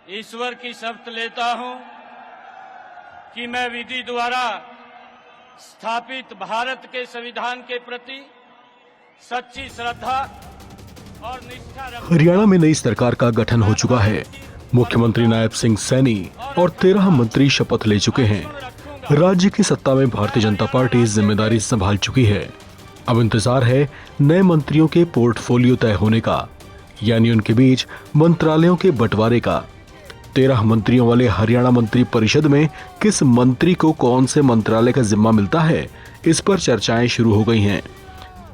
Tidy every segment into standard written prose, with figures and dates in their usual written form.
ईश्वर की शपथ लेता हूं कि मैं विधि द्वारा स्थापित भारत के संविधान के प्रति सच्ची श्रद्धा और निष्ठा रखूंगा। हरियाणा में नई सरकार का गठन हो चुका है। मुख्यमंत्री नायब सिंह सैनी और 13 मंत्री शपथ ले चुके हैं। राज्य की सत्ता में भारतीय जनता पार्टी जिम्मेदारी संभाल चुकी है। अब इंतजार है नए मंत्रियों के पोर्टफोलियो तय होने का, यानी उनके बीच मंत्रालयों के बंटवारे का। 13 मंत्रियों वाले हरियाणा मंत्री परिषद में किस मंत्री को कौन से मंत्रालय का जिम्मा मिलता है, इस पर चर्चाएं शुरू हो गई हैं।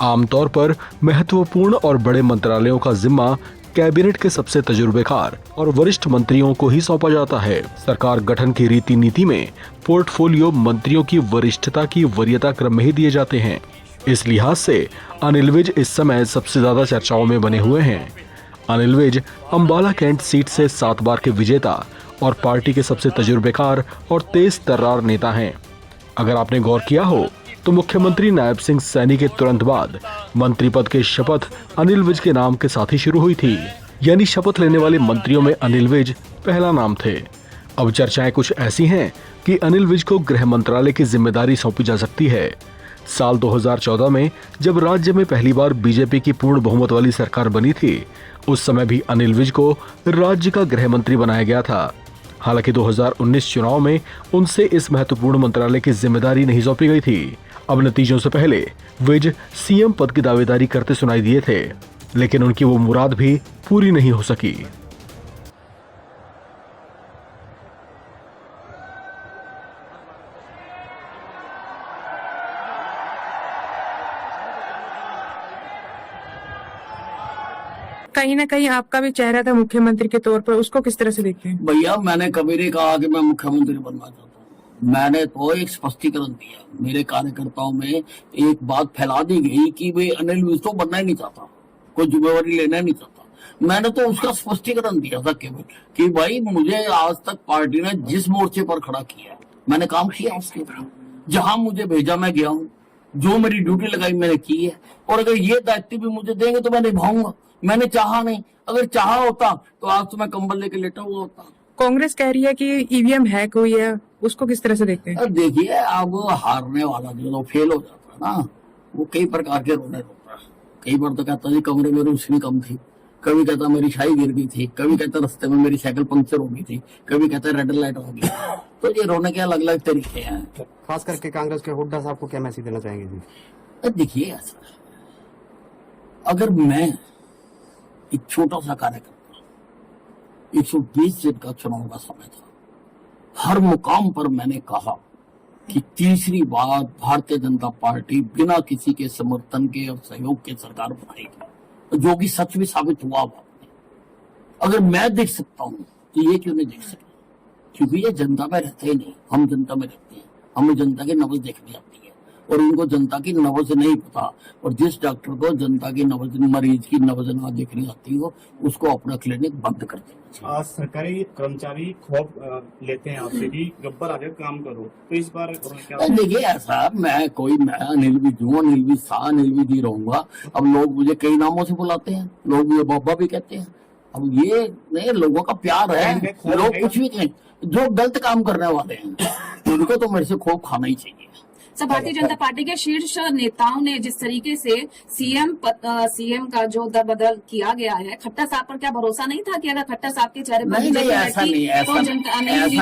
आमतौर पर महत्वपूर्ण और बड़े मंत्रालयों का जिम्मा कैबिनेट के सबसे तजुर्बेकार और वरिष्ठ मंत्रियों को ही सौंपा जाता है। सरकार गठन की रीति नीति में पोर्टफोलियो मंत्रियों की वरिष्ठता की वरीयता क्रम में ही दिए जाते हैं। इस लिहाज से अनिल विज इस समय सबसे ज्यादा चर्चाओं में बने हुए हैं। अनिल विज अंबाला कैंट सीट से 7 बार के विजेता और पार्टी के सबसे तजुर्बेकार और तेज तर्रार नेता हैं। अगर आपने गौर किया हो तो मुख्यमंत्री नायब सिंह सैनी के तुरंत बाद मंत्री पद की शपथ अनिल विज के नाम के साथ ही शुरू हुई थी, यानी शपथ लेने वाले मंत्रियों में अनिल विज पहला नाम थे। अब चर्चाएं कुछ ऐसी हैं कि अनिल विज को गृह मंत्रालय की जिम्मेदारी सौंपी जा सकती है। साल 2014 में जब राज्य में पहली बार बीजेपी की पूर्ण बहुमत वाली सरकार बनी थी, उस समय भी अनिल विज को राज्य का गृह मंत्री बनाया गया था। हालांकि 2019 चुनाव में उनसे इस महत्वपूर्ण मंत्रालय की जिम्मेदारी नहीं सौंपी गई थी। अब नतीजों से पहले विज सीएम पद की दावेदारी करते सुनाई दिए थे, लेकिन उनकी वो मुराद भी पूरी नहीं हो सकी। कहीं ना कहीं आपका भी चेहरा था मुख्यमंत्री के तौर पर, उसको किस तरह से देखते हैं? भैया मैंने कभी नहीं कहा कि मैं मुख्यमंत्री बनना चाहता हूँ। मैंने तो एक स्पष्टीकरण दिया। मेरे कार्यकर्ताओं में एक बात फैला दी गई कि भाई अनिल विज तो बनना ही नहीं चाहता, कोई जिम्मेवारी लेना ही नहीं चाहता। मैंने तो उसका स्पष्टीकरण दिया था केवल कि भाई मुझे आज तक पार्टी ने जिस मोर्चे पर खड़ा किया मैंने काम किया उसके ऊपर, जहां मुझे भेजा मैं गया हूँ, जो मेरी ड्यूटी लगाई मैंने की है, और अगर ये दायित्व भी मुझे देंगे तो मैं निभाऊंगा। मैंने चाहा नहीं, अगर चाहा होता तो आज तो मैं कंबल लेके लेटा हुआ होता। कांग्रेस कह रही है कि ईवीएम हैक हुई है, उसको किस तरह से देखते हैं? देखिए, अब हारने वाला जो फेल हो जाता है ना, वो कई प्रकार के रोने लगता है। कई बार तो कहता है कमरे में रोशनी कम थी, कभी कहता मेरी शाही गिर गई थी, कभी कहता रास्ते में मेरी साइकिल पंक्चर हो गई थी, कभी कहता रेड लाइट हो गई। तो ये रोने के अलग अलग तरीके हैं। खास करके कांग्रेस के हुड्डा साहब को क्या मैसेज देना चाहेंगे जी? देखिए ऐसा, अगर मैं एक छोटा सा कार्यकर्ता, 120 सीट का चुनाव का समय था, हर मुकाम पर मैंने कहा कि तीसरी बार भारतीय जनता पार्टी बिना किसी के समर्थन के और सहयोग के सरकार बनाएगी, जो कि सच भी साबित हुआ। अगर मैं देख सकता हूं तो ये क्यों नहीं देख सकता? क्योंकि ये जनता में रहते ही नहीं, हम जनता में रहते हैं, हमें जनता की नब्ज देखनी आती है और इनको जनता की नब्ज नहीं पता। और जिस डॉक्टर को जनता की नब्ज, मरीज की नब्ज ना देखनी आती हो, उसको अपना क्लिनिक बंद कर देना चाहिए। आज सरकारी कर्मचारी खौफ लेते हैं आपसे कि गब्बर आगे काम करो, तो इस बार क्या? देखिए ऐसा, मैं अनिल विज हूँ, अनिल विज था, अनिल विज ही रहूंगा। अब लोग मुझे कई नामों से बुलाते हैं, लोग मुझे बाबा भी कहते हैं। अब ये नहीं, लोगों का प्यार है, लोग कुछ भी कहें। जो गलत काम करने वाले हैं उनको तो मेरे से खौफ खाना ही चाहिए। सर, भारतीय जनता पार्टी के शीर्ष नेताओं ने जिस तरीके से सीएम का जो बदल किया गया है, खट्टर साहब पर क्या भरोसा नहीं था कि अगर खट्टर साहब के चेहरे पर नहीं, ऐसा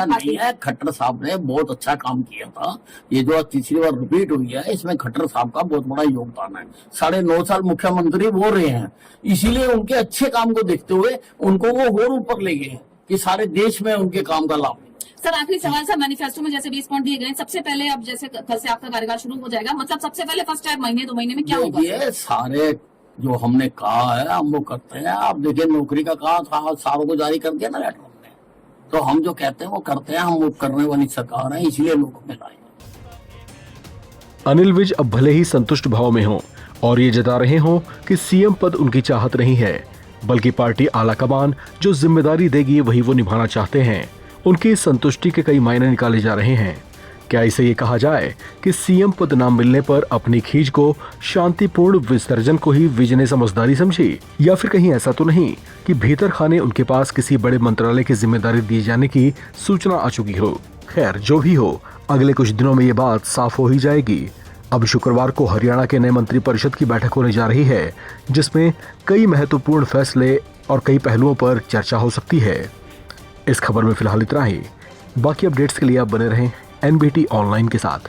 नहीं है। खट्टर साहब ने बहुत अच्छा काम किया था। ये जो तीसरी बार रिपीट हुई है, इसमें खट्टर साहब का बहुत बड़ा योगदान है। 9.5 साल मुख्यमंत्री वो रहे हैं, इसीलिए उनके अच्छे काम को देखते हुए उनको वो और ऊपर ले गए कि सारे देश में उनके काम का लाभ। सर, आखिरी सवाल सर, मैनिफेस्टो में जैसे 20 पॉइंट दिए गए, सबसे पहले अब जैसे कल से आपका कार्यकाल शुरू हो जाएगा, मतलब सबसे पहले फर्स्ट टाइम महीने 2 महीने में क्या होगा? ये सारे जो हमने कहा है हम वो करते हैं। आप देखिए, नौकरी का कहा था, सारों को जारी कर दिया ना लेटर हमने, तो हम जो कहते हैं वो करते हैं। हम वो करने वाली सरकार है, इसलिए लोग हमें लाए। अनिल विज अब भले ही संतुष्ट भाव में हों और ये जता रहे हों कि सीएम पद उनकी चाहत नहीं है, बल्कि पार्टी आलाकमान जो जिम्मेदारी देगी वही वो निभाना चाहते हैं, उनकी संतुष्टि के कई मायने निकाले जा रहे हैं। क्या इसे ये कहा जाए कि सीएम पद न मिलने पर अपनी खींच को शांतिपूर्ण विसर्जन को ही विजय ने समझदारी समझी, या फिर कहीं ऐसा तो नहीं कि भीतर खाने उनके पास किसी बड़े मंत्रालय की जिम्मेदारी दिए जाने की सूचना आ चुकी हो। खैर जो भी हो, अगले कुछ दिनों में ये बात साफ हो ही जाएगी। अब शुक्रवार को हरियाणा के नए मंत्रिपरिषद की बैठक होने जा रही है, जिसमें कई महत्वपूर्ण फैसले और कई पहलुओं पर चर्चा हो सकती है। इस खबर में फिलहाल इतना ही। बाकी अपडेट्स के लिए आप बने रहें एनबीटी ऑनलाइन के साथ।